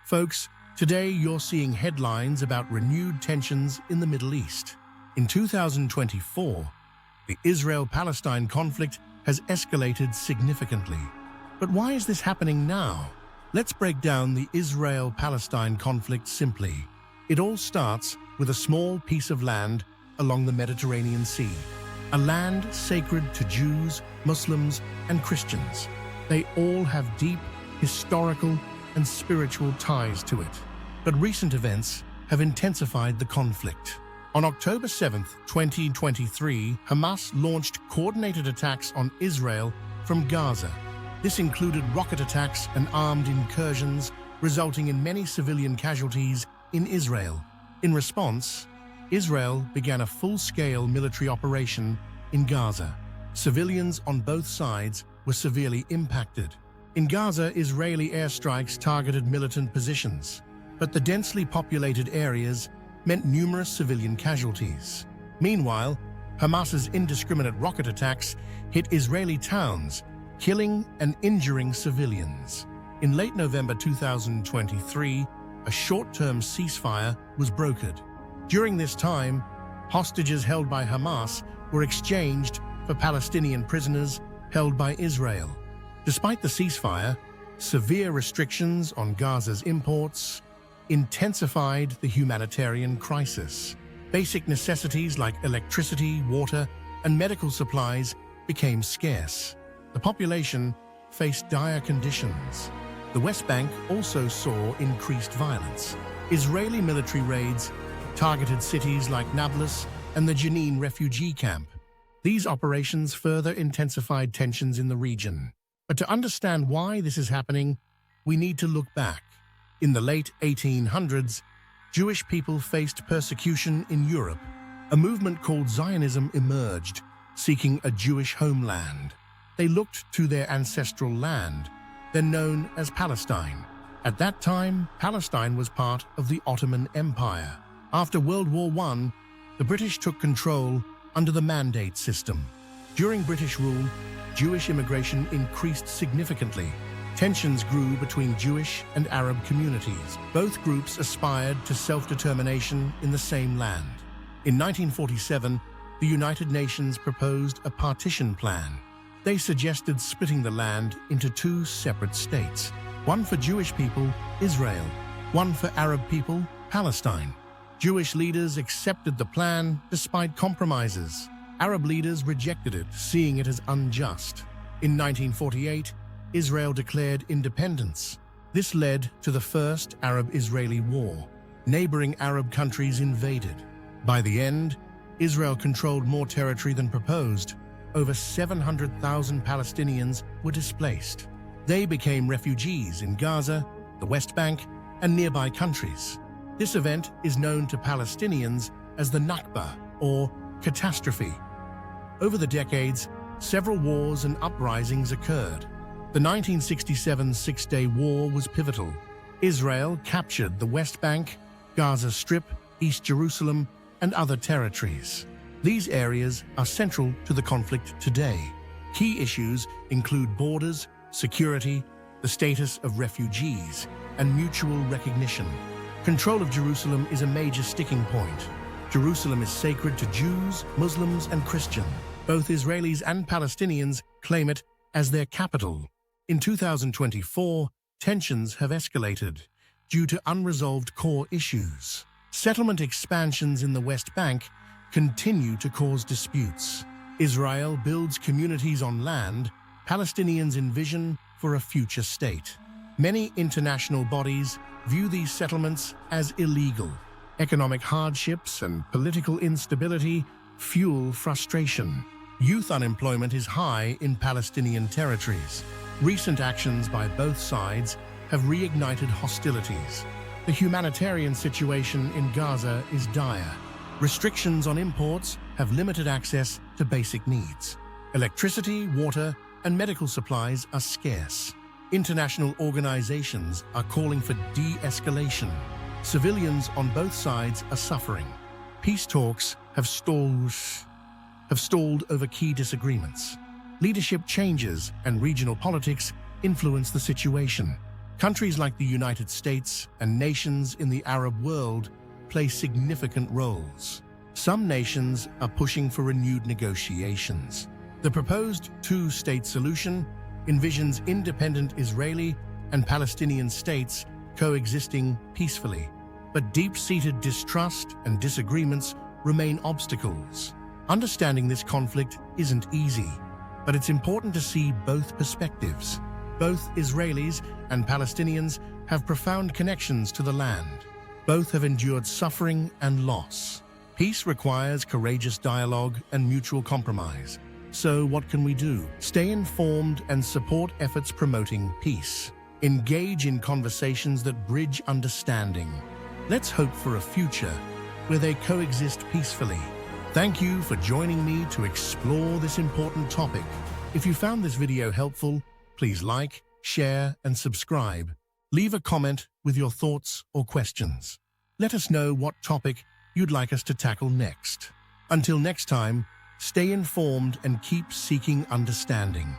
Folks, today you're seeing headlines about renewed tensions in the Middle East. In 2024, the Israel-Palestine conflict has escalated significantly. But why is this happening now? Let's break down the Israel-Palestine conflict simply. It all starts with a small piece of land along the Mediterranean Sea, a land sacred to Jews, Muslims, and Christians. They all have deep historical and spiritual ties to it. But recent events have intensified the conflict. On October 7, 2023, Hamas launched coordinated attacks on Israel from Gaza. This included rocket attacks and armed incursions, resulting in many civilian casualties in Israel. In response, Israel began a full-scale military operation in Gaza. Civilians on both sides were severely impacted. In Gaza, Israeli airstrikes targeted militant positions, but the densely populated areas meant numerous civilian casualties. Meanwhile, Hamas's indiscriminate rocket attacks hit Israeli towns, killing and injuring civilians. In late November 2023, a short-term ceasefire was brokered. During this time, hostages held by Hamas were exchanged for Palestinian prisoners held by Israel. Despite the ceasefire, severe restrictions on Gaza's imports intensified the humanitarian crisis. Basic necessities like electricity, water, and medical supplies became scarce. The population faced dire conditions. The West Bank also saw increased violence. Israeli military raids targeted cities like Nablus and the Jenin refugee camp. These operations further intensified tensions in the region. But to understand why this is happening, we need to look back. In the late 1800s, Jewish people faced persecution in Europe. A movement called Zionism emerged, seeking a Jewish homeland. They looked to their ancestral land, then known as Palestine. At that time, Palestine was part of the Ottoman Empire. After World War I, the British took control under the Mandate system. During British rule, Jewish immigration increased significantly. Tensions grew between Jewish and Arab communities. Both groups aspired to self-determination in the same land. In 1947, the United Nations proposed a partition plan. They suggested splitting the land into two separate states, one for Jewish people, Israel, one for Arab people, Palestine. Jewish leaders accepted the plan despite compromises. Arab leaders rejected it, seeing it as unjust. In 1948, Israel declared independence. This led to the First Arab-Israeli War. Neighboring Arab countries invaded. By the end, Israel controlled more territory than proposed. Over 700,000 Palestinians were displaced. They became refugees in Gaza, the West Bank, and nearby countries. This event is known to Palestinians as the Nakba, or catastrophe. Over the decades, several wars and uprisings occurred. The 1967 Six-Day War was pivotal. Israel captured the West Bank, Gaza Strip, East Jerusalem, and other territories. These areas are central to the conflict today. Key issues include borders, security, the status of refugees, and mutual recognition. Control of Jerusalem is a major sticking point. Jerusalem is sacred to Jews, Muslims, and Christians. Both Israelis and Palestinians claim it as their capital. In 2024, tensions have escalated due to unresolved core issues. Settlement expansions in the West Bank continue to cause disputes. Israel builds communities on land Palestinians envision for a future state. Many international bodies view these settlements as illegal. Economic hardships and political instability fuel frustration. Youth unemployment is high in Palestinian territories. Recent actions by both sides have reignited hostilities. The humanitarian situation in Gaza is dire. Restrictions on imports have limited access to basic needs. Electricity, water, and medical supplies are scarce. International organizations are calling for de-escalation. Civilians on both sides are suffering. Peace talks have stalled over key disagreements. Leadership changes and regional politics influence the situation. Countries like the United States and nations in the Arab world play significant roles. Some nations are pushing for renewed negotiations. The proposed two-state solution envisions independent Israeli and Palestinian states coexisting peacefully. But deep-seated distrust and disagreements remain obstacles. Understanding this conflict isn't easy, but it's important to see both perspectives. Both Israelis and Palestinians have profound connections to the land. Both have endured suffering and loss. Peace requires courageous dialogue and mutual compromise. So what can we do? Stay informed and support efforts promoting peace. Engage in conversations that bridge understanding. Let's hope for a future where they coexist peacefully. Thank you for joining me to explore this important topic. If you found this video helpful, please like, share, and subscribe. Leave a comment with your thoughts or questions. Let us know what topic you'd like us to tackle next. Until next time, stay informed and keep seeking understanding.